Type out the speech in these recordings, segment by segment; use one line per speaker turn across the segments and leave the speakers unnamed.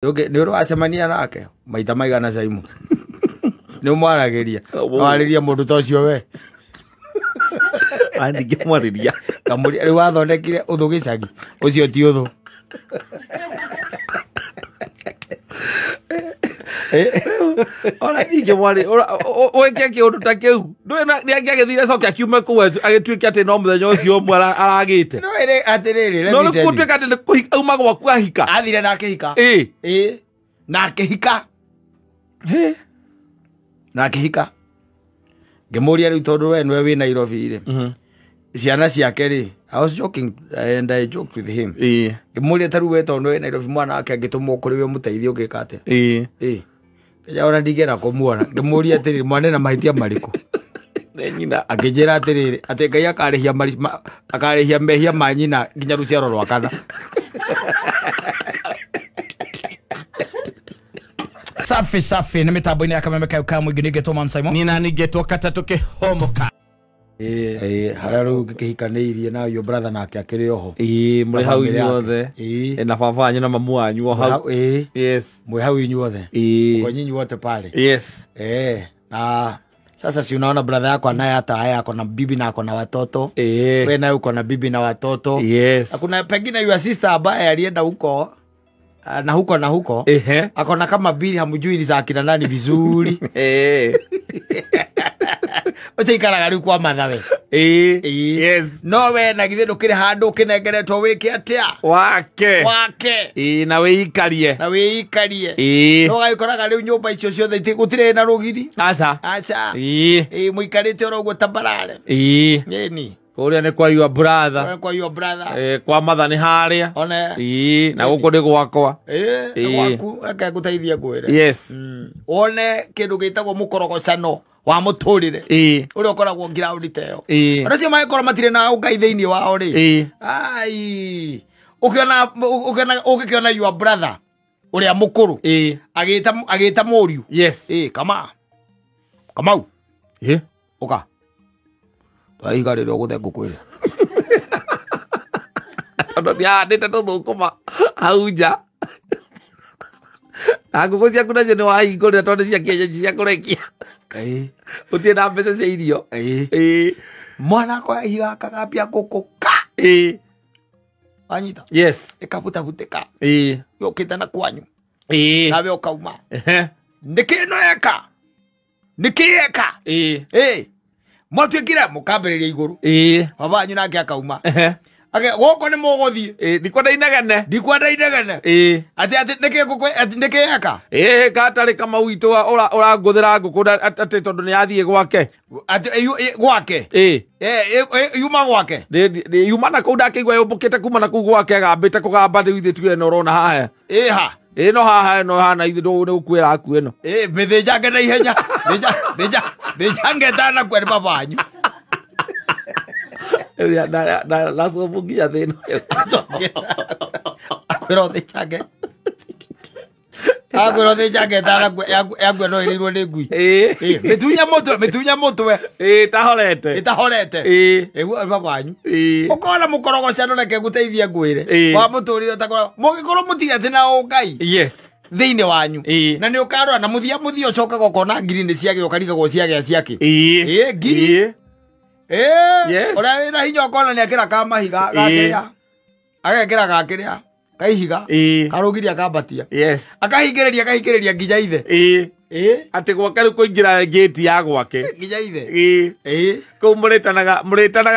Okay, nä å rå wacemania nake maita maigana caimu nä å mwaragä ria warä ria må ndå ta å cio we
andingä mwarä ria
kamå rä wathondekire å thå gä cagi å cio ti å thå
ona ningä mwarä å kä kä å ndå ta kä u nä angä agä thire coke akiume kå we agä tuä ke atä no må thenya å cio å mwe aragä te
no atä rä rä
no nä kuo tuä ka atä auma gwaku ahika
athire na akä hika na akä hika na akä hika ngä må ria rä u tondå we nwe wä Nairobi rä ciana ciake rä I was joking and I joked with him ngä må ria tarä we tondå wä Nairobi mwana wake angä tå må kå rä we må teithie å gä ka atä keja ona ndingena kå muona ngä må ria atä rä mwane na mahitia marä kå akä njä ra atä rä rä atä Ngai akarä hia mehia ma nyina nginya rå ciaro rwa kana
safi safi nä mä tambo-inä ya kameme kau ka må ingä nä ngetwo Man Simon
nina nä ngetwo kata tå kä homoka
harä rä u ngä kä hikanä irie na yo brother nake akä rä oho
må rä hau inyuothe na baba wanyu na mamu wanyu o hau
mwä hau inyuothe kwenye inyuothe pale na sasa si unaona brother yako anaye hata haya ako na bibi na ako na watoto wewe naye uko na bibi na watoto kuna pengine your sister ambaye alienda huko na huko akona kama bili hamjui ni za kina nani vizuri ote ikaraga riu kwa mathawe no we na githe ndukire handu kinengeretwo wike atia
wake na wĩikarie no gaikoraga riu nyumba icio ciothe gutire na rugiri aca muikarite oro uguo tambarare ni kuria ni kwa your brother kwa matha ni haria na guku ndi gwakwa
gwaku reke nguteithie ngwire one kindu gitagwo mukorogocano wa muturire uria ukoragwo ngiraudi teo ona cio magikora matire na Ngai thiini wao ri ai ukiona your brother uria mukuru agita muriu kamau uka taiga rä rä o gå thengå kwä
tondå nä ahandä te tå thå kå ma hau nja na ngå kå ciaku nacio nä wahingå rä ra tondå cia kĩenyeji cia kå rekia å tirä na mbeca cia irio
mwana akwa higa kagambia ngå kå ka wanyita ä kabutabutä ka yå kä te na kwanyu nawe å kauma nä kä no eka nä kä eka mwatuä kire må kambä rä ria igå rå baba wanyu nake akauma goko nä må gå thiä
ndikwenda inegene
atä nä kä eka
gatarä Kamau witå å rangå thä ra ngå kå atä tondå nä yathiä gwake
yuma gwake
yuma na kå u ndakä igua yå mbå kä te kuma na kå u gwake agambä te kå gamba rä u ithä tuä no å rona haha no haha no hana ithe nä gå kuä ra aku ä no
mä thä njange na ihenya thä njangeta na kwä nä baba wanyu
nacåbå nginya thä no
akwä ra thä njange akwä ra thä njangeta yakwe no ä rä irwo nä ngui mä tunya må twe ĩtahorete ĩguo baba wanyu ũkona mũkorogocano reke ngũteithie ngwĩre wa mũtũrĩre ũtakora mũngĩkorwo mũtige atĩ na Ngai thĩinĩ wanyu na nĩ ũkarora na mũthia ũcokaga ũkona ngiri nĩ ciagĩa ũkarigagwo ciagĩa ciake ngiri ũrĩa wĩna hinya ũkona nĩ ekĩra ka mahiga gakĩrĩa agekĩra gakĩrĩa kaihiga karũgiria akambatia akahingĩrĩria nginya ithe
atä gwake rä u kå ingä ra ngäti ya gwake
nginya ithe
kå u må rä tanaga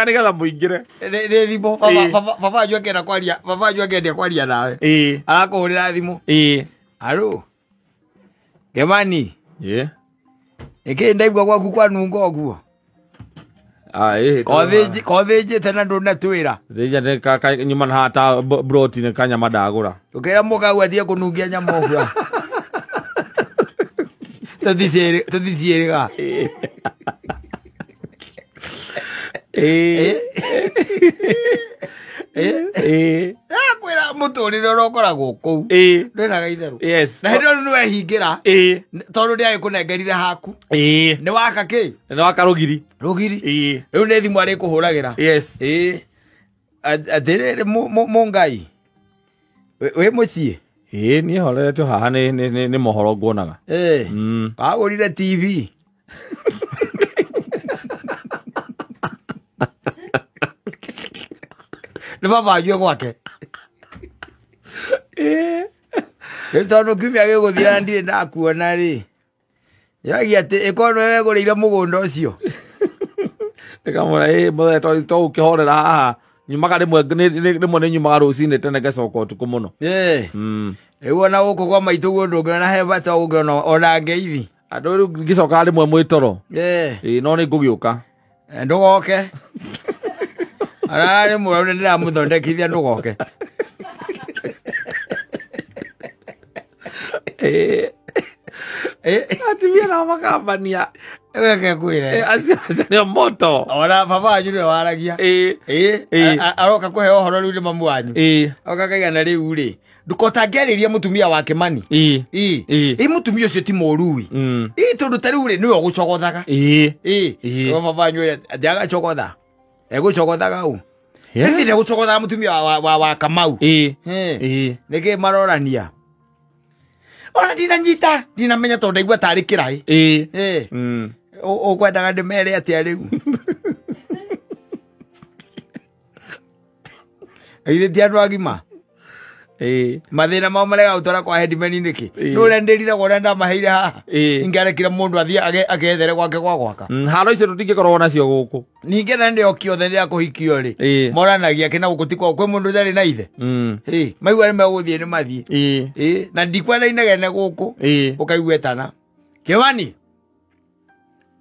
nä getha må ingä re
nä thimå baba wanyu angenda kwaria nawe arakå hå rä ra thimå alo gemani ä kä ndaigua gwaku kwanunga å guo kothä njä te na ndå na twä ra
nyuma na hata broti nä kanyama ndagå ra
å kä ra må gau athiä kå nungia nyama å gua tå thiciä ga kwä ra må tå rä re å rokoragwo kå u ndänaga itherå na hä ndä ä yo nä wehingä ra tondå ndä agä kå nengerire haku nä waka kä
nä waka rå giri
rä u nä thimå arä kå hå ragä ra atä rä rä må Ngai wä må ciä
Ni horetwo haha ni mohoro nguonaga.
Agurire TV. Nĩ baba ajue gwake. Tondu kiumia gĩgũthira ndirĩ ndakuona rĩ. Yagia atĩ ĩkorwo nĩwe wegũrĩire mũgũnda ũcio.
Tikamũra mũthe to ũkĩhorera haha nyumaga rĩmwe nĩ nyumaga rũcinĩ tene ngacoka ũtukũ mũno.
Rĩu ona gũkũ kwa maitũ guo ndũngĩona he bata ũngĩona ona ngeithi.
Andũ rĩu ngĩcoka rĩmwe mwĩ toro. No nĩ ngũgĩũka.
Ndũgoke. Ararĩ mũraune ndĩramũthondekithia ndũgoke.
Atimia na makambania.
Reke kwĩre.
Acio moto.
Ona baba wanyu nĩwe waragia. Aroka kũhe ũhoro rĩu nĩ mamu wanyu. Oka kaigana rĩu rĩ. Ndũkotangĩarĩria mũtumia wa Kĩmani. Mũtumia ũcio ti mũrui. Tondũ ta rĩu rĩ nĩwe ũgũcogothaga. Baba wanyu ndagacogotha. Egũcogothaga ũ. Nĩthire gũcogothaga mũtumia wa Kamau. Nĩkĩ marorania. Ona ndinanyita ndinamenya tondũ ndaigua tarĩ kĩraĩ. Ũkwendaga ndĩmere atĩa rĩu. Githĩ ti andũ agima. Mathĩna mao marega gũtwara kwa headman nĩkĩ. Nĩ ũrĩa ndĩrire ũrĩa ndamaheire haha. Ingĩarekire mũndũ athiĩ agethere gwake gwa gwaka.
Haro icio tũtingĩkorwo nacio gũkũ.
Ningĩ na ndĩ okiothe rĩa kũhikio rĩ. Moranagia kĩna gũkũ ti kwao kwĩ mũndũ ũtarĩ na ithe. Maigua nĩ megũthiĩ nĩ mathiĩ. Na ndikwenda inegene gũkũ. Ũkaigua etana.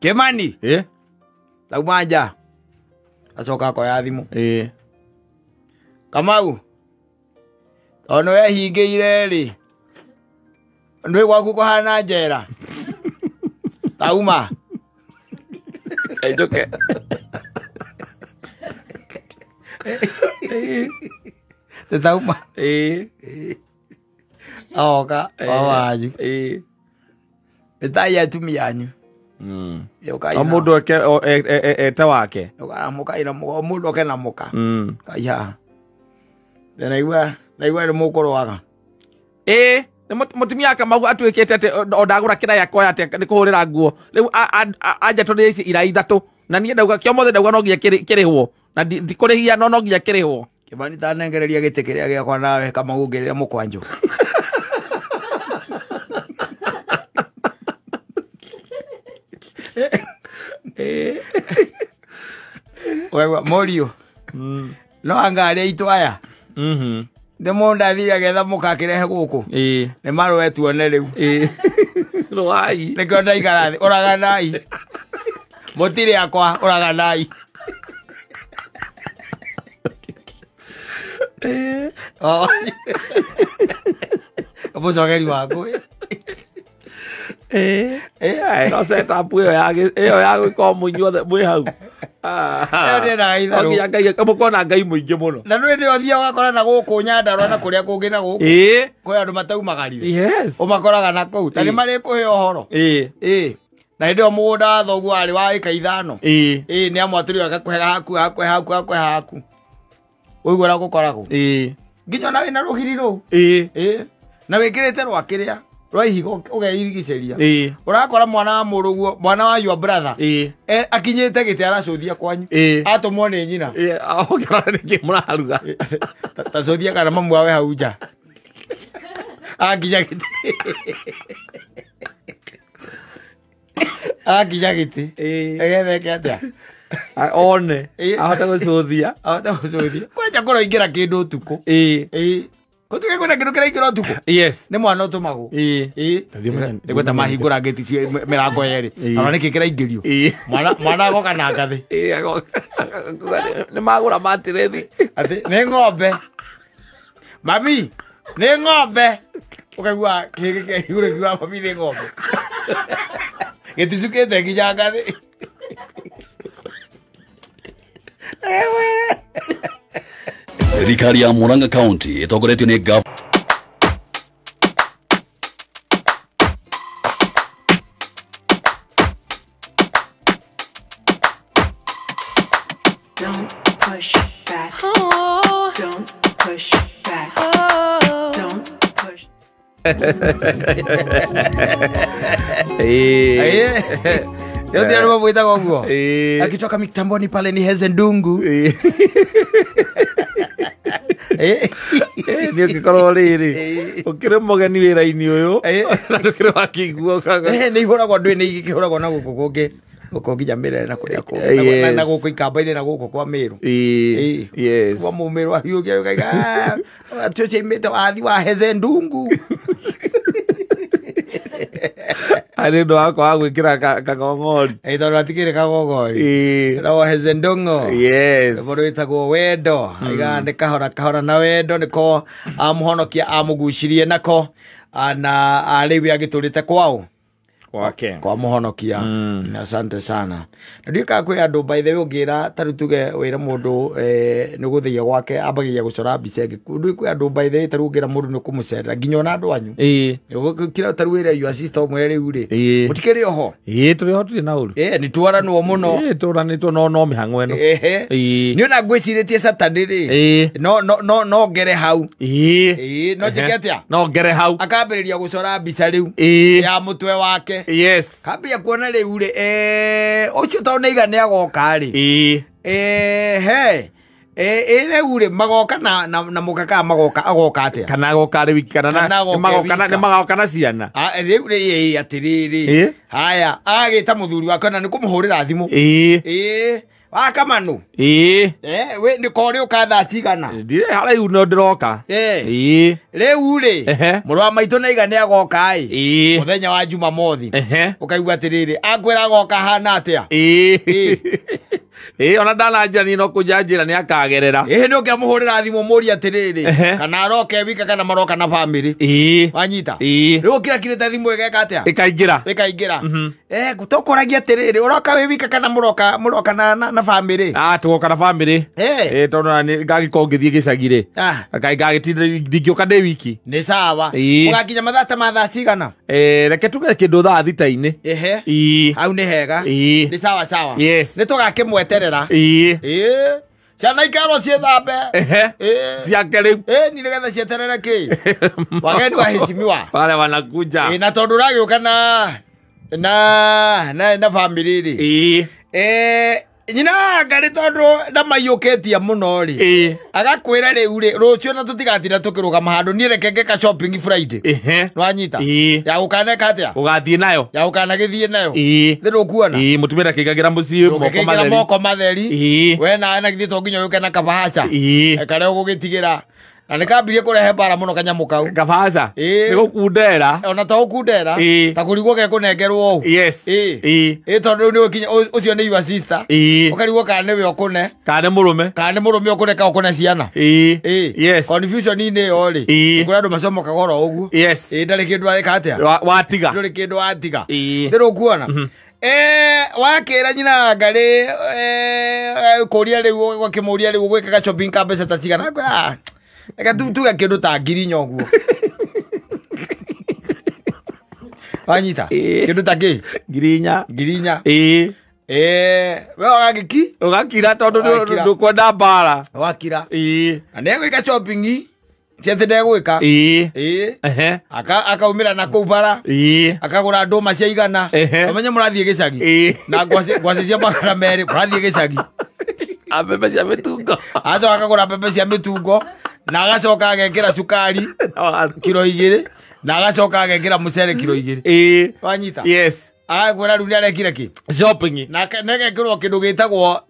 Kĩmani. Tauma nja. Acoka akoya thimũ. Kamau. Ono ehingĩire rĩ. Ndũĩ gwaku kũhana njera. Tauma.
Njoke.
Tauma. Oka wanyu. Ĩtai atumia anyu.
Mũndũ ete wake.
Ũkaramũkaira mũndũ oke na mũka. Kaiha. Naigua nĩ mũkũrũaga.
Mũtumia Kamau atuĩkĩte atĩ o ndagũra kĩraya koya atĩ nĩ kũhũrĩra nguo. Rĩu anja tondũ ici ira ithatũ. Na niĩ ndauga kĩo mothe ndauga no nginya kĩrĩhwo. Na ndikũrĩhia no nginya kĩrĩhwo.
Kĩmani tanengereria gĩtĩ kĩrĩa gĩakwa nawe Kamau ngĩrĩra mũkwanjũ. Wewe Morio. No angaria itwaya. Nĩ mũndũ athiĩ agetha mũka akĩrehe gũkũ. Nĩ marũe tuone rĩu.
Rũai.
Nĩkĩo ndaikara thĩ ũraganai. Mũtirĩ akwa ũraganai. Mũcogeri waku.
No setup ĩyo ya gwĩka mũinyuothe mwĩ hau. Nginya Ngai kamũkona Ngai mũingĩ mũno.
Na nĩ ũthiaga ũgakora na gũkũ Nyandarũa na kũrĩa kũngĩ na gũkũ. Kwĩ andũ mataumagarire. Ũmakoraga na kũu. Ta nĩ marĩ kũhe ũhoro. Na hĩndĩ ĩyo mũgũnda wa thoguo warĩ wa ĩka 5. Nĩ amwatũrio agakũhe haku. Ũiguo ũrĩa gũkoragwo. Nginya ona wĩna rũgiri rũu. Na wĩkĩrĩte rwa kĩrĩa. Rwa ihigo ũgeirigicĩria. Ũrakora mwana wa mũrũguo, mwana wa your brother. Akinyĩte gĩtĩ aracũthia kwanyu. Atũmwo nĩ nyina.
Ũngĩrora nĩkĩ mũraruga.
Tacũthia kana mamu wawe hau nja. Akinya gĩtĩ. Akinya gĩtĩ. Egetheke atĩa.
One. Ahote gũcũthia.
Kwanja kũroingĩra kĩndũ ũtukũ. Kutuke kwenda kindu kiraingĩra ũtukũ. Nĩ mwana ũtũmagwo. Nĩgweta mahingũra ngĩti cia mĩrango yerĩ. Kana nĩkĩ kĩraingĩrio. Mwana agoka na ngathĩ.
Nĩ magũra matirethi.
Atĩ nĩ ng'ombe. Mami, nĩ ng'ombe. Ũkaigua igũrũ kiuga mami nĩ ng'ombe. Gĩticukĩte nginya ngathĩ.
Thirikari ya Murang'a County ĩtongoretio nĩ
Don't push back. Don't push back. Don't push
Yote yanuma mwita kongo. Akitoka mitamboni pale ni Hezendungu.
Ni ukikoro riri. Ukire mogeni wira-ini uyu. Na ndukire wakiguo kaga.
Ni ihora kwa ndwi ni igikihora kwa na guku kungi. Guku nginya na kuria ku. Na guku ikamba-ini na guku kwa Meru.
Yes.
Kwa Mumeru ahiuge ukaga. Atuche imete wathi wa Hezendungu.
Ari ndo wako agwikira kagongori.
Tondu atikire kagongori. No Hezendungu.
Yes.
Bodo itagwo wendo. Igande kahora na wendo niko amuhonokia amugucirie nako ana ariwi agiturite kwao.
Wake.
Kwa muhonokia. Asante sana. Ndika kwe andu by the way ugira tarutuge wira mundu niguthia gwake ambagia gucora mbica ngikundu kwe andu by the way tarugira mundu nikumucera nginya na andu anyu. Kira taruira you assist omwe riu ri. Mutikiri oho.
Turi ho turi na uru.
Ni twaranwo muno.
Turanitwo no mihango eno.
Ni ona gwiciritie Saturday ri. No ngere hau. No njiketia.
No ngere hau.
Akambiriria gucora mbica riu ya mutwe wake.
Yes.
Kambia kuona riu ri ucio to neigane agoka ri. Riu ri magoka na mukaka magoka agoka atia.
Kana agoka ri wiki kana magoka na ciana.
Riu ri atiriri. Haya agita muthuri wake na nikumuhurira thimu. Wakamanu. We ndiko ri ukatha cigana.
Ndire haraiu no ndiroka.
Riu ri muru wa maitu neigane agoka muthenya wa Jumamothi. Ukaigua atiriri akwira agoka hana atia.
Ona ndanajira ni no kujanjira ni akagerera.
No ngiamuhurira thimu muri atiriri kana aroke wika kana maroka na family. Wanyita. Riu kira kireta thimu igeka atia. Ikaingira. Gutokoragia atiriri uroka we wika kana muroka na family.
Tugoka na family. Tondu ni ngagikongithie gicagire. Akai ngagitinda ndingioka ndi wiki.
Ni sawa. Ugakinya mathaa cigana.
Reke tuge kindu thaa thita-ini.
Hau ni hega. Ni sawa.
Yes.
Ni tugakimweterera. Ciana ikaro ciethambe.
Ciake riu.
Ni nigetha cieterere ki. Wageni waheshimiwa.
Wale wanakuja.
Na tondu ragiuka na family ri. Nyina ngari tondu ndamayuketia muno ri. Agakwira riu ri rucio na tutigatinda tukirugama handu ni reke ngeka shopping Friday. Nwanyita. Ya ukaneka atia.
Ugathie nayo.
Ya ukanagithie nayo. Thiru kuona.
Mutumira kigagira mucii
moko matheri. We na githie to nginya yuke na kabahaca. Kare ugugitigira. Na nikambirie kurehe bara muno kanyamu kau.
Kabahaca. Ni gukundera.
Ona to gukundera. Ta kurigwo ge kunengerwo u.
Yes.
Tondu ni ukinya ucio ni your sister. Ukarigwo kana we okune.
Kana murume
okuneka okune ciana.
Yes.
Confusion ni ori. Kura andu macomo kagoro uguo.
Yes.
Ndari kindu areka atia.
Watiga.
Ndari kindu watiga. Thiru kuona. Wakira nyina ngari kuria riu gwakimuria riu gwikaga shopping ka mbeca ta cigana. Ngwira eka tuga kindu ta ngiri nyoguo. Wanyita. Kindu ta ki? Ngirinya. We
ugakira tondu ndukwenda mbara.
Wakira. Na negwika shopping ciete ndegwika. Akaumira na kuu bara. Akagura nduma cia igana. Amenye murathie gicagi. Na ngwaci cia magana meri murathie gicagi.
Mbembe cia mitungo.
Acoka akagura mbembe cia mitungo na agacoka agekira cukari kilo 2 na agacoka agekira mucere kilo 2. Wanyita.
Yes.
Agwira riu ni arekire ki
shopping
na negekirwo kindu gitagwo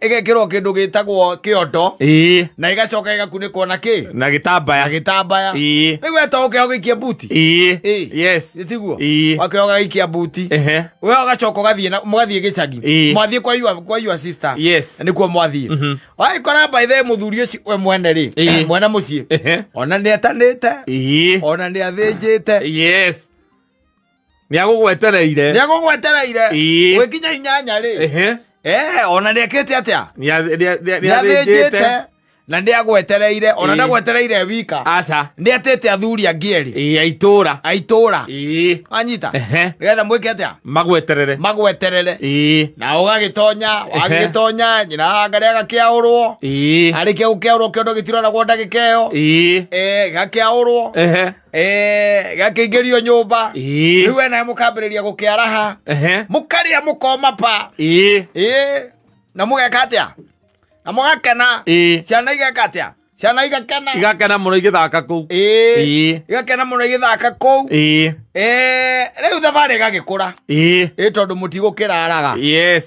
kiondo na igacoka igakunikwo na ki
na gitambaya
riu weto ukihogikia buti.
Yes.
Itiguo wakihogikia buti we ugacoka ugathie mugathie gicagi mwathie kwa your sister.
Yes.
Nikuo mwathie waikora by the muthuri ucio we mwene ri mwene mucii ona ni atanite ona ni athinjite.
Yes. Niagugwetereire wikinya inyanya ri ona niekete atia niathinjite
na ndi agwetereire ona ndagwetereire wika
aca
ndi atete athuri angieri aitora anyita nigetha mwike atia magweterere na ugagitonya wagitonya nyina ngari agakiaurwo ari ke ukiaurwo kiondo gitirona gwonda gikeo gakiaurwo gakiingirio nyumba riu wena mukambiriria gukiaraha mukaria mukoma pa na mugeka atia na mugakena ciana igeka atia ciana igakena
muno igithaka kou
igakena muno igithaka kou riu thabari igagikura tondu mutigukiraraga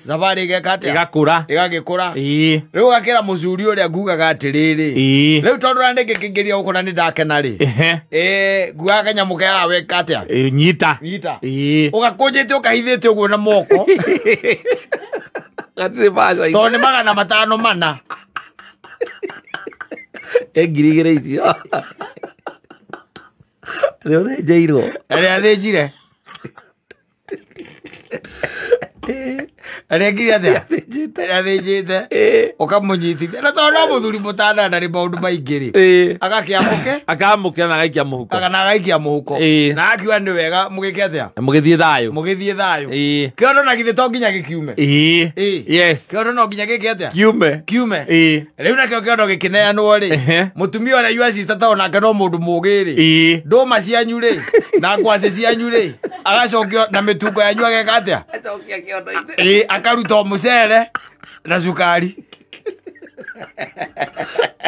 thabari igeka atia igagikura riu gakira mucuri uria ngugaga atiriri riu tondu na ndingikingiria gukona ni ndakena ri ngugaga kanyamu kega weka atia
nyita
ugakunjite ukahithite uguo na moko tondu ni 500
ngiri icio nä å thä njäirwo
arä athä njire arä ngiri athä athä njä te å kamå nyitithia na tondå no må thuri må tana ndarä maå ndå maingä rä
akamå kä ra na agaikia må huko
na akiuga nä wega må gä ke atä
må gä
thiä thayå kä ondo na githä to nginya gä kiume kä ondo no nginya gä ke atä kiume rä u nakä o kä ondo gä kä neanwo rä må tumia ona yua cita ta onake no må ndå må gä rä ndå ma cianyu rä na ngwacä cianyu rä agacokio na mä tungo yanyu ageka atä akaruta mucere na cukari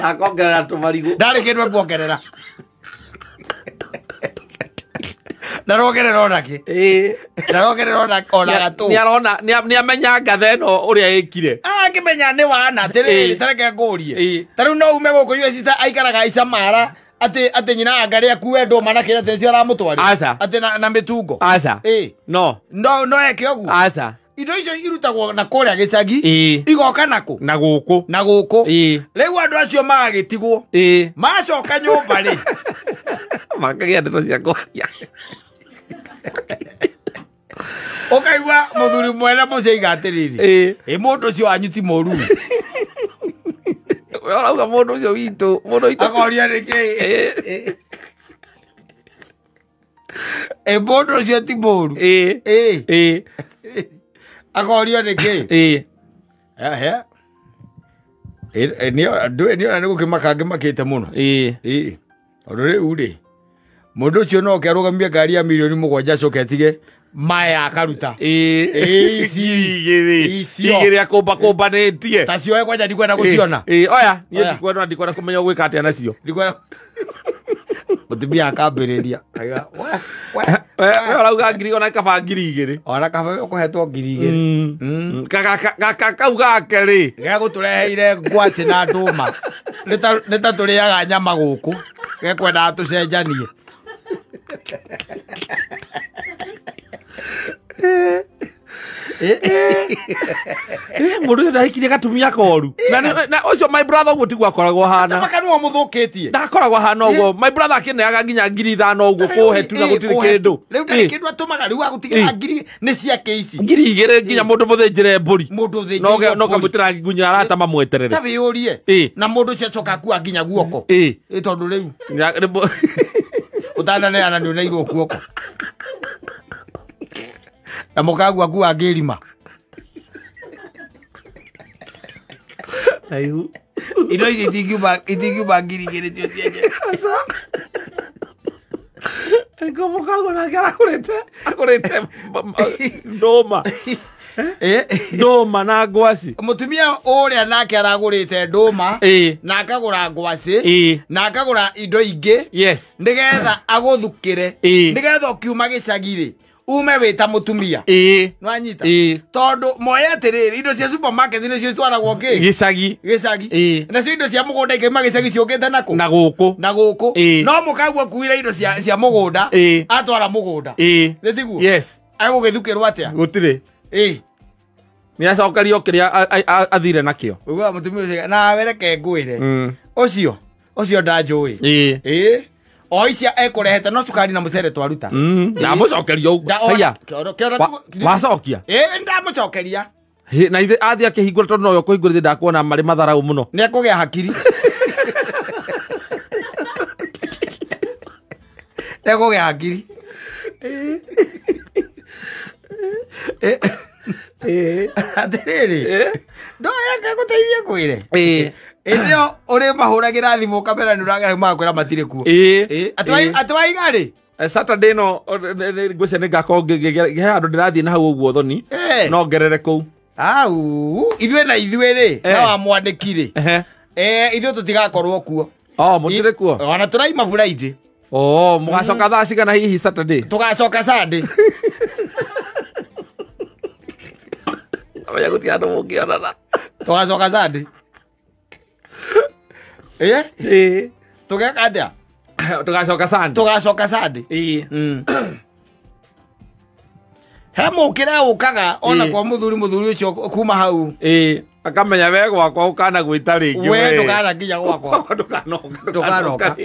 akongerera tumarigu
ndari kindu kuongerera ndarogerera onaki ndarogerera ona gatu
ni amenya ngathe ino uria ikire
akimenya ni wana tiriri tareke ngurie taru no ume guku yesita aikaraga icamara ate nyina angari akuwe ndo mana kire tencio ara mutwari ate na mitungo no eke ogu indo icio irutagwo na kuria gicagi igoka na guku riu andu acio magagitigwo macoka nyumba ri
makagia ndeto cia kwaria
ukaigua muthuri mwene muceiga atiriri mundu ucio wanyu ti moru
urauga mundu ucio witu
akoria niki mundu ucio ti moru akorio niki nä gå kä maka ngä makä te må no å ndå rä u rä må ndå å cio no ke arogamia ngari ya 7,000,000 coke tige maya akaruta
igä akå mbanä tie
ta cioe kwanja ndikwenda gå ciona
oya ndikwenda kå menya gwä ka atä a nacio
må tumia akambä rä ria
arauga ngiri ona kaba 2,000
ona kaba å kå hetwo 2,000
kau gake rä
gä gå tå reheire ngwacä na ndå ma nä ta tå rä aga nyama gå kå gekwendaga tå cenjanie
mundu ucio ndahikirie gatumia koru na ucio my brother uguo tiguo akoragwo hana
makanua muthukitie
ndakoragwo hana uguo my brother akineaga nginya 5,000 uguo kuhe tu na gutiri kindu
riu ndari kindu atumaga riu agutigira ngiri ni ciake ici
2,000 nginya mundu muthinjire mburi no kamutira ngunya arata mamweterere
tabiurie na mundu ucio acoka kuwa nginya guoko tondu riu utana ne ana ndio nairwo guoko na mukagu akuwa ngirima
aihu
indo ici itingiuma 2,000 cio cienje
ngo mukagu na ngara akurite ndoma ndoma na ngwaci
mutumia uria nake aragurite nduma na akagura ngwaci na akagura indo ingi nigetha aguthukire nigetha ukiuma gicagiri ume wita mutumia nwanyita tondu moya atiriri indo cia supermarket ni cio twaragwo
gicagi
na cio indo cia mugunda ikaima gicagi ciukite na guku no mukagua kuire indo cia mugunda atwara mugunda nitiguo agugithukirwo atia
gutire ni acokerio kiria athire nakio
uga mutumia ucio na wereke ngwire ucio ndanjui o icia ekurehete no cukari na mucere twaruta
na mucokerio uguo haya wacokia
ndamucokeria
na ithe athi akihingura tondu no yo kuhingura ndakuona mari matharau muno
ni akugia hakiri Nego ge akiri. Atiriri. No yake guteithia kwire. Ndio uri mahuragira thimu kamera ni uraga makwira matire kuo. Atwai gari.
Saturday no ngwese ni ngako ge andu ndirathie na hau uguo thoni no ngerere ku.
Au ithwe na ithwe ri na wa mwandikire. Ithwe tutigakorwo kuo.
Mutire kuo.
Ona turai mavuraidi.
Mugacoka thaa cigana hihi Saturday?
Tugacoka Sunday.
Aya guti andu mungiona.
Tugacoka Sunday. Tugeka atia?
Tugacoka Sunday.
Tugacoka Sunday. He mukira ukaga ona kwa muthuri ucio kuma hau.
Akamenya we gwakwa ukana gwita ringi
we ndukana nginya gwakwa ndukanoka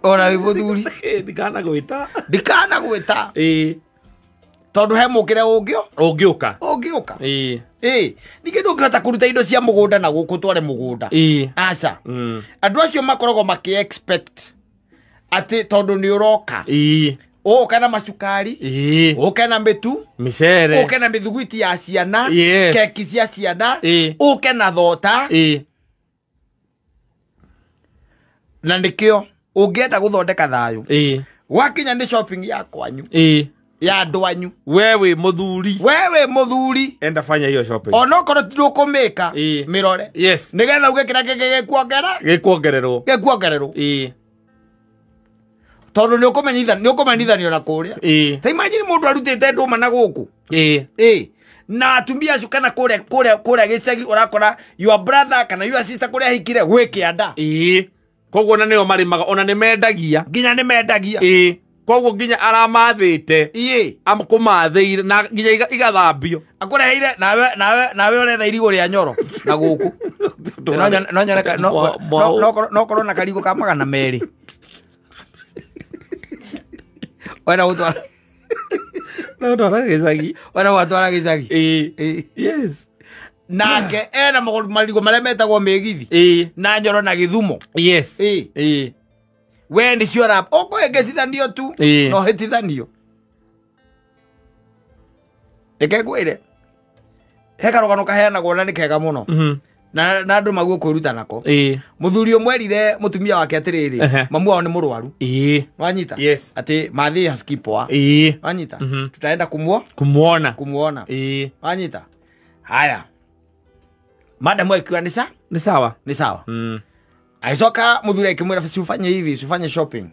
ora wibuthuri
ndikana gwita
tondu he mukire
ungiuka
ninge ndungihota kuruta indo cia mugunda na guku tware mugunda aca andu acio makoragwo maki expect ati tondu ni uroka kana macukari kana mitu
micere
kana mithuguiti ya ciana keki cia ciana kana thota na ndikio ungienda guthondeka thayu wakinya ni shopping ya kwanyu ya andu anyu
wewe muthuri enda fanya hiyo shopping
onokorwo tirukumika mirore nigetha uge kira gikuongererwo tondu ni ukumenyithanio na kuria ta imagine mundu arutite nduma na guku na atumia acio kana kuria gicagi urakora your brother kana your sister kuria hikire gwi kianda
koguo na nio marimaga ona ni mendagia koguo nginya aramathite kumathire na nginya igathambio
akureheire nawe uretha irigo ria nyoro na guku no korwo na karigo ka magana meri wena utwara gicagi
yes
nake ena marigo maria metagwo migithi na nyoro na githumo we ni cio ukugecithanio tu no hitithanio ikegwire he karogano kaheanagwo na ni kega muno na andu maguo kwiruta nako muthuri umwerire mutumia wake atiriri mamu wao ni murwaru wanyita ati mathi haskipoa wanyita tutaenda kumuona wanyita haya madam akiwa ni sawa aicoka muthuri akimwira ufanye hivi ufanye shopping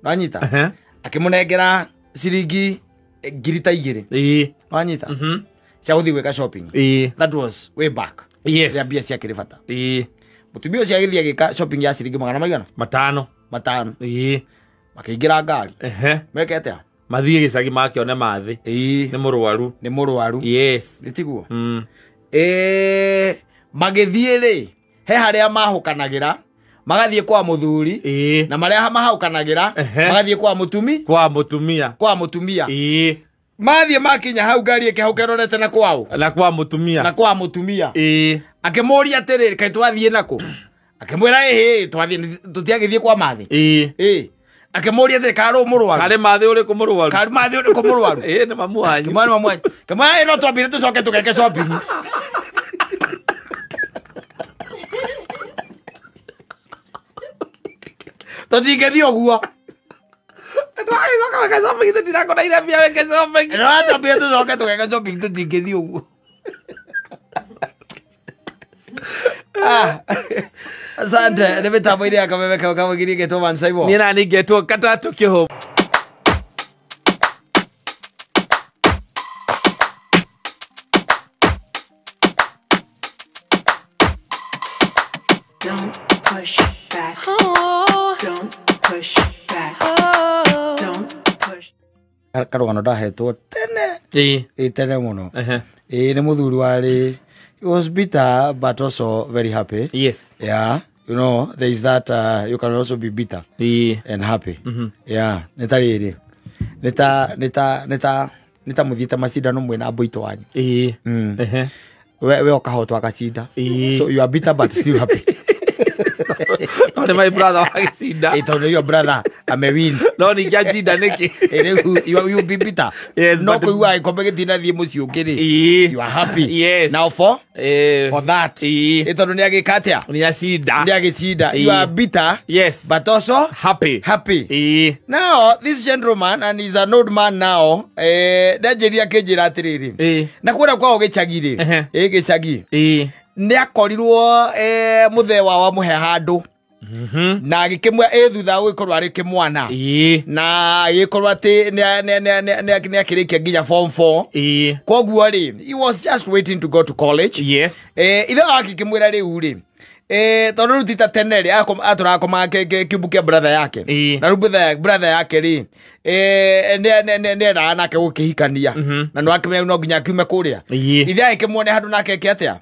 wanyita akimunengera ciringi 2,000 wanyita cia guthii gwika shopping that was way back ya bia cia kiribata mutumia ucio agithii agika shopping ya ciringi 500 makiingira ngari mekete
mathie gicagi makione mathi ni murwaru
nitiguo magithie ri he haria mahukanagira magathie kwa muthuri na maria mahukanagira magathie kwa mutumia mathie makinya hau ngari ikihaukerorete na kwao na kwa mutumia akimuria atiriri kai twathie nako akimwira twathie tutiagithie kwa mathi akimuria atiriri karo murwaru
kare mathi uri ku murwaru
ni mamu wanyu kamwe no twambire tucoke tugeke shopping tutingethie uguo tutingethie uguo asante ni mitambo ile akamemeka ukamwingirie getwo man saibo
ni nani getwo katatu kiho
Don't push back. Don't push back. Don't push.
Karogano ndahetwo tene tene muno ni muthuri wari he was bitter but also very happy. Yeah, you know there is that you can also be bitter and happy. Yeah, netariri neta muthita macindano mwe na boito wanyu we okahotwa akacinda. So you are bitter but still happy.
No, my brother akacinda.
Ito your brother amewin.
No ni gajinda niki.
You be bitter.
Yes,
no kuwa ikombege na thie muci ukiri. You are happy.
Yes.
Now for that. Ito ni agikatia.
Ni acinda.
Ni agicinda. You are bitter.
Yes.
But also
happy.
Now this gentleman, and he's an old man now. Dajeria kejira atiriri. Na kwenda kwao gicagiri. Gicagi. Ni akorirwo muthewa wa muhe handu. Na agikimwe thutha gwikorwa ari kimwana na yikorwa ati ni akirikia nginya form 4 koguo ri he was just waiting to go to college.
Yes.
Ithe akikimwira riu ri tondu rutita tene ri aturakoma kibuke brother yake na rubu brother yake ri ne nake gukihikania na no akime no nginya kiume kuria ithe akimwone handu nake kiatia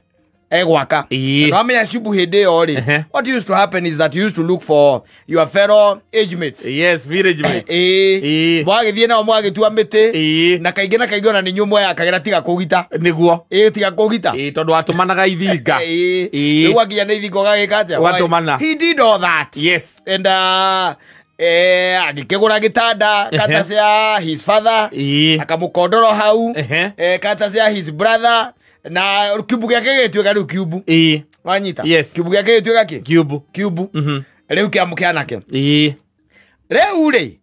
egwaka no amenya shubu hede ori. What used to happen is that you used to look for your fellow age mates.
Yes, village mates.
Mwagithie na mwagitua miti na kaingĩ ona ni nyumwe akagira tiga kugita
niguo
tiga kugita
tondu atumanaga ithinga
riu aginya ni ithingo gagikate
watumana.
He did all that.
Yes.
And agikigura gitanda kata ya his father akamukondoro hau kata ya his brother na kiubu gyake gitweka riu kiubu wanyita.
Yes.
Kiubu gyake gitweka ki kiubu riu kiamukea nake riu ri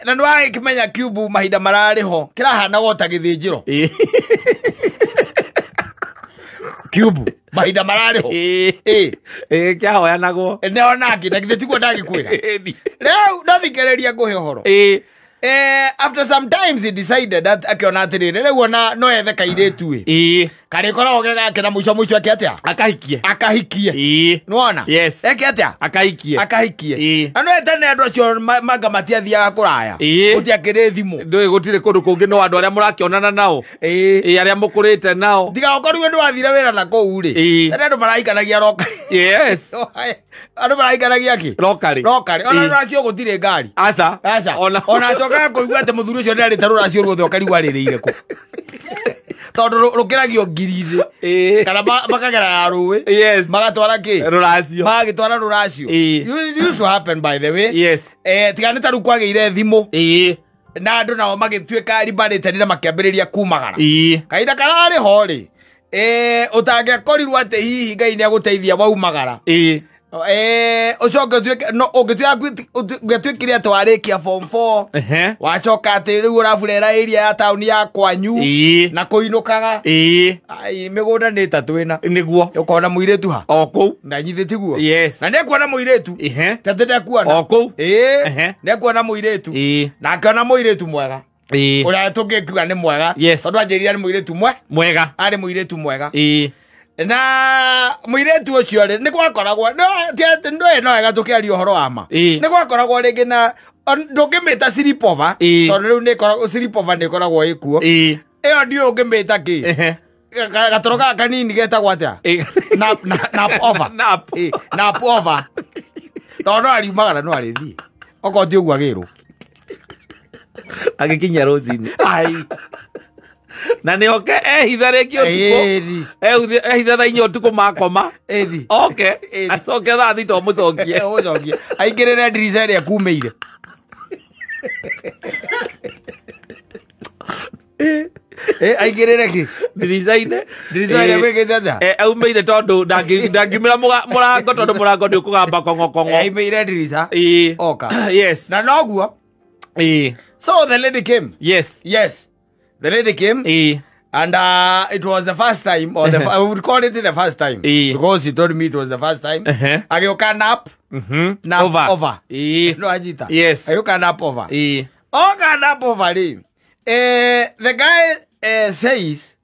na ndwa kimenya kiubu mahinda marariho kirahana gota githinjiro kiubu mahinda marariho
kiahoyanagwo
neonaki na githitiguo ndagikwira riu ndathikiriria nguhe uhoro. After some times he decided that akiona atiriri riu no ethe kairetu karikoragwo gegake na muico akiatia akahikie nuona.
Yes.
Akiatia akahikie na no etene andu acio manga matiathiaga kuraya gutiakiri thimu
ndui gutire kundu kungi no andu aria murakionana nao aria mukurite nao
diga okoru ndu wathire wira na kou ri tene andu maraikanagia rokari.
Yes.
Andu maraikanagia ki rokari ona racio gutire ngari
aca
ona coka kuigua ati muthuri ucio ndari tarura racio ruothe okarigwa ririre ku tondu rukiragio ngiriri kana makagera ruwi.
Yes.
Magatwara ki
ruracio
magitwara ruracio. Used to happen by the way.
Yes.
Tigani taru kwagire thimu na andu nao magitweka ribarite na makiambiriria kumagara kaida karari hori utangekorirwo ati hihi Ngai ni aguteithia waumagara ucoke twike no ugitwikire ati warikia form 4 wacoka ati riu urafurera area ya town ya kwanyu na kuinukaga ai migunda ni tatwina
niguo
ukona muiretu ha oku na nyithitiguo.
Yes.
Na ndekuona muiretu tete ndekuona
oku
ndekuona muiretu na akona muiretu mwega uria tungikuga ni mwega tondu anjiria ni muiretu mwega ari muiretu mwega na muiretu ucio ri ni gwakoragwo no ega tukiaria uhoro wama ni gwakoragwo ringi na ndungimita slipova tondu riu ni slipova ni koragwo ikuo iyo ndio ungimita ki gatoro gaka kanini getagwo atia nap over tondu ariumagara no arithie oko ti uguo agirwo
agikinya rosini ai na ni oke ehitha rĩngĩ ũtukũ ehitha thaa 4 ũtukũ makoma oke acoke thaa 6 mũcokie
aingĩrĩre ndirica ĩrĩa kumĩire aingĩrĩre ki ndirica-inĩ ĩrĩa gwĩkĩte atĩa
aumĩire tondũ ndangimĩra mũrango tondũ mũrango nĩ ũkũgamba kongo
aimĩire ndirica oka.
Yes.
Na noguo so the lady came. Yes. The lady came and it was the first time, or I would call it the first time because he told me it was the first time. Agioka nap over. No ajita.
Yes.
Agioka nap over. Oka nap over. The guy says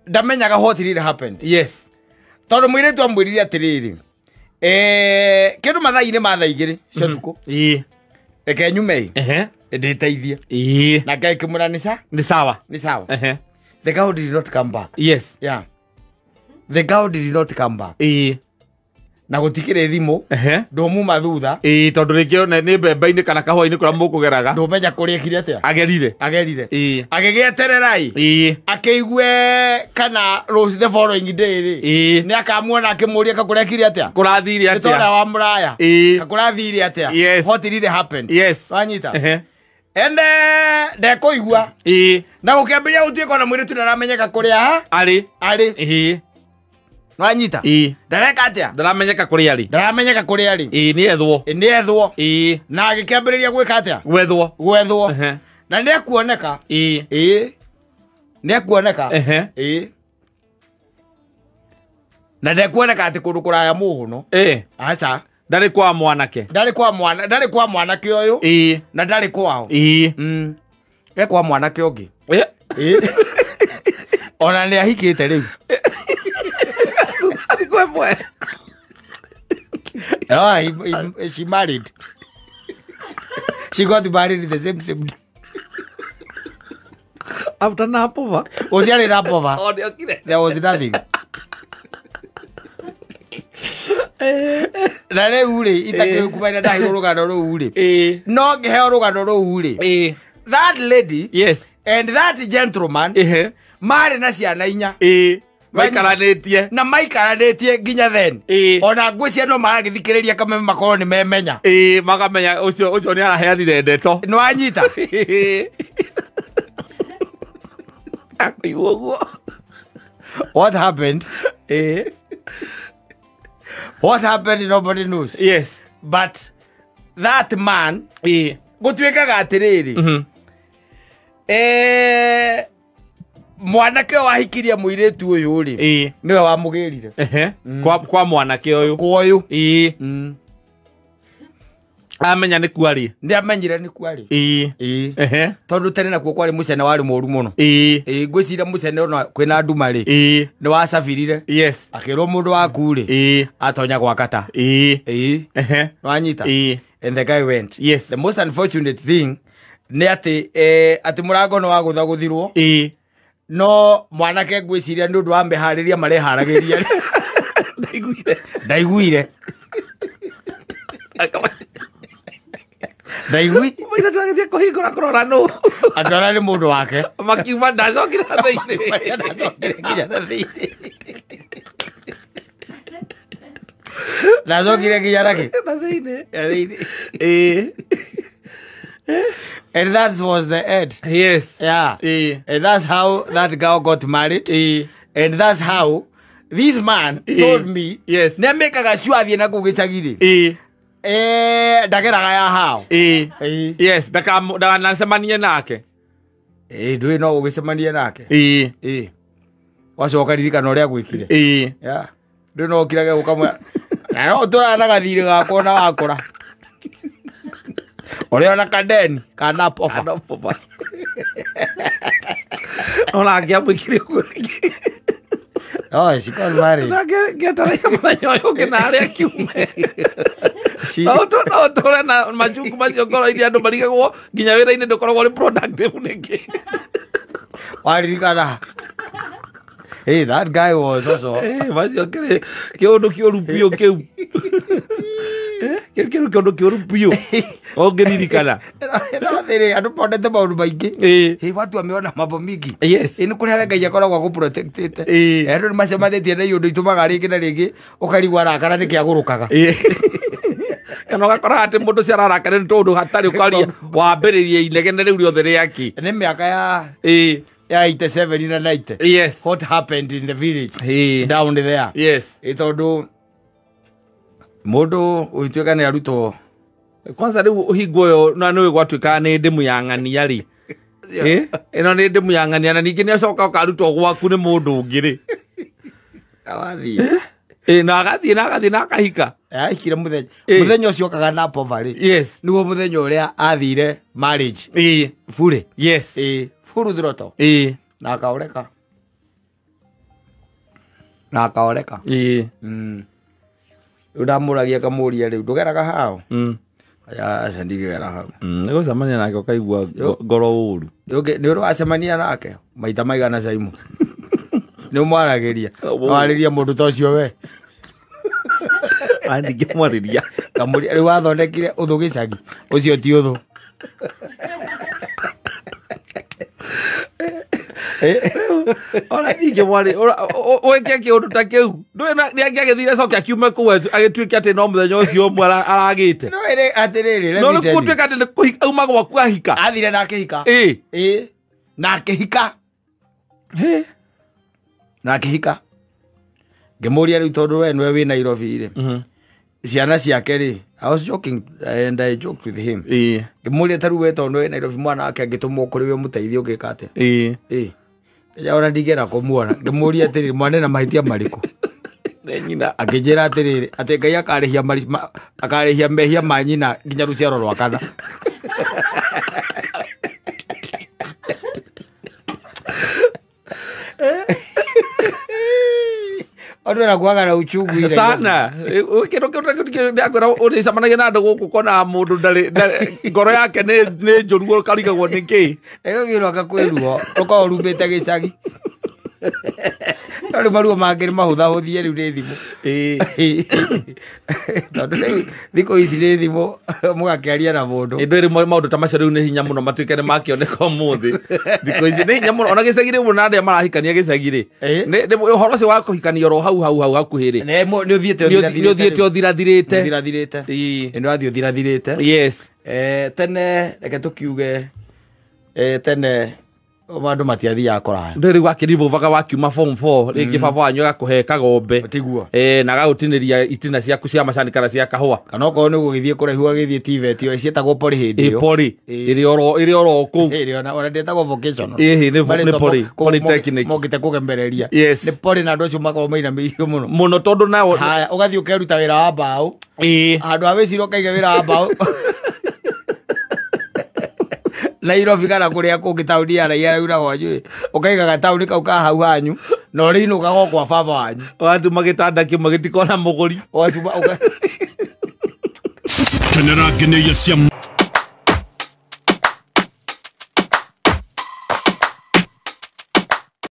ndamenyaga what really happened.
Yes.
Tondu mwiretu amwiririe atiriri kindu mathaa-inĩ ma thaa igĩrĩ cia ũtukũ reke nyume ndĩteithie na Ngai kimwĩra
ni sawa
the girl did not come back.
Yes.
Yeah. The girl did not come back. na gutikire thimu ndomuma thutha
tondu rikio ni mbembe-ini kana kahua-ini kura mukugeraga
ndomenya kuria kire atia
agerire
agigietererai akeigue kana rose the following day ni akamuona akimuria kakuria kire atia
kurathire atia
tora wa muraya kakurathire atia what did it happen wanyita ende ndekuigua na gukiambiria gutuika na mwiri tunaramenyeka kuria
ari
wanyita ndareka atia
ndaramenyeka kuria ari ni ethwo
na agikiambiriria gwika atia gwethwo na ndekuoneka na ndekuoneka ati kundu kuraya muhuno acha
ndari kwa mwanake
uyu na ndari kwao kwa mwanake ungi ona ni ahikite riu she married. She got married the same day.
After Napova?
Was there a Napova? There was nothing. Nale ule itake kubaina dahi rugano ro ule. No gehe rugano ro ule. That lady,
yes,
and that gentleman, mari na ciana inya.
Maikaranetie
na maikaranetie nginya then ona ngwĩcia no maragithikĩrĩria kameme makorwo nĩ memenya
makamenya ũcio nĩ araheanire ndeto
nĩ wanyita
akũigua ũguo
what happened nobody knows
yes
but that man gũtuĩkaga atĩrĩrĩ mwanake wahikirie muiretu uyu ri niwe wamugirire
kwa mwanake uyu
koyu
amenya ni kwari
ndi amenyire ni kwari tondu tene nakuo kwari mucene wari moru muno ngwicira mucene ona kwina ndumari ni wasafirire
yes
akirwo mundu waku ri atonya gwakata wanyita and the guy went
yes
the most unfortunate thing ni ati murango no waguthaguthirwo no mwanake ngwiciria ndu wa mbehariria mareharagiria ndaiguire
maina twagithie kuhingura kurora no
akora ni mundu wake
makiuma ndacokire na thiini
ndacokire nginya rake
na thiini
and that was the end.
Yes.
Yeah. And that's how that girl got married. And that's how this man told me.
Yes.
Ne mekaga sure athie na kugicagiri. Ndageraga ya hao.
Yes. Ndaka nasemanie nake.
Ndui no ugicemanie nake. Wacoka ririkana uria gwikire. Yeah. Ndui no ukirage gukamwe. Na no turana gathiri gakwa na wakora. Oleona kadeni kana pofa
ona akiamwikire kwiki
she got married
getara manyoyo kenare akiume no na majungu macio ngoro iria andu marigagwo nginya wira-ini ndukoragwo ri productive niki
waririkana that guy was also
macio kire kiundu kiuru pio kiu Kero kondo kiuru pio. Ongeririkana.
No thiri andu protect maundu maingi. Watu wameona mambo mingi.
Yes.
Ni kuri habe Ngai akoragwo gu protected. Andu ni macemanitie na iundu itumaga ringi na ringi ukarigwa rakara ni kiagurukaga.
Kana gakora ati mundu cia rarakare ni tondu hatari ukaria wambiririe inegene riu riothe riaki.
Ni miaka ya 87 na 90.
Yes.
What happened in the village down there?
Yes.
Tondu mundu uituika ni aruto
kwanza riu uhingo yo na niwe gwatuika ni ndimu ya ng'ania ri ino ni ndimu ya ng'ania na ningi ni acoka ukaruto gwaku ni mundu ungi ri
awathi
na agathie na akahika
ahikire muthenya ucio kaga na pova ri
yes
niwo muthenya uria athire marriage fure
yes
furu throto na akaoreka udamuragia kamuria riu ndugeraga hao aya ndigera hao
nego samania nake ukaigua ngoro uru
ni uru acemania nake maita maigana caimu ni umwaragiria wariria mundu ta ucio we
Ndingĩmwarĩria.
Kamũri rĩu wathondekire ũthũ gĩcagi. Ũcio ti ũthũ.
Ona ndingĩmwarĩ weke kĩũndũ ta kĩu. Nĩangĩagĩthire coke akiume kũu agĩtuĩke atĩ no mũthenya ũcio ũmwe aragĩte.
No atĩrĩrĩ.
No nĩgũtuĩka atĩ nĩ auma gwaku ahika.
Athire na akĩhika. Na akĩhika. Na akĩhika. Ngĩmũria rĩu tondũ we nĩwe wĩ Nairobi rĩ. Ciana ciake rĩ. I was joking and I joked with him. Ngĩmũria tarũ we tondũ we Nairobi mwana wake angĩtũmwo kũrĩ we mũteithio ũngĩka atĩa. Ya ona ndigera kũmuona. Ngĩmũria atĩrĩrĩ mwana na mahĩtia marĩkũ.
Nyina
akĩnjĩra atĩrĩrĩ atĩ Ngai akarĩhia mehia ma nyina nginya rũciaro rwa kana. Onu na kuaga na uchungu ile
sana. Kĩndũ kĩu ndĩakwĩra ũrĩcemanagia na andũ gũkũ kona mũndũ ndarĩ ngoro yake nĩ njũru karigagwo nĩkĩ.
Nairobi no akakwĩruo ũkorwo rumĩte gĩcagi. Tondũ maruo mangĩ mahũthahũthie rĩu nĩ thimũ. Tondũ thikũ ici nĩ thimũ mũgakĩaria na mũndũ.
Ĩndũ ĩrĩ maũndũ ta macio rĩu nĩ hinya mũno matuĩke nĩ makĩoneka ũmũthĩ. Thikũ ici nĩ hinya mũno ona gĩcagi rĩu na andũ marahikania gĩcagi rĩ. Ũhoro ũcio wa kũhikania oro hau hakuhĩ rĩ.
Nĩ ũthiĩte
ũthirathirĩte.
Nĩ wathiĩ ũthirathirĩte.
Yes.
Tene reke tũkiuge tene Omando matiathiaga kũraya.
Ndĩrĩ wakĩrivovaga wakiuma form 4 rĩngĩ baba wanyu agakũhe kagombe.
Tiguo.
Na gagũtinĩria itina ciaku cia macani kana cia kahũa.
Kana okorwo nĩ gũgĩthiĩ kũraihu agĩthiĩ TVET ĩyo ciĩtagwo Poly hĩndĩ ĩyo.
Poly. Ĩrĩ oro kũu.
Ona ndĩtagwo vocational.
Nĩ Poly. Polytechnic.
Mokĩte kũgembereria.
Yes.
Nĩ Poly na andũ acio makorwo mainamĩirio mũno.
Mũno tondũ nao.
Haya ũgathiĩ ũkeruta wĩra wa mbaũ. Handũ ha wĩcirwo ũkaige wĩra wa mbaũ. Nairobi kana kũrĩa kũngĩ taũni ya raia rĩu na gwanyu ũkaiga gataũni kau ka hau hanyu na ũrĩinũka gwa kwa baba wanyu
watuma gĩtanda kĩmwe gĩtikona mũgũri
Tenera nginya cia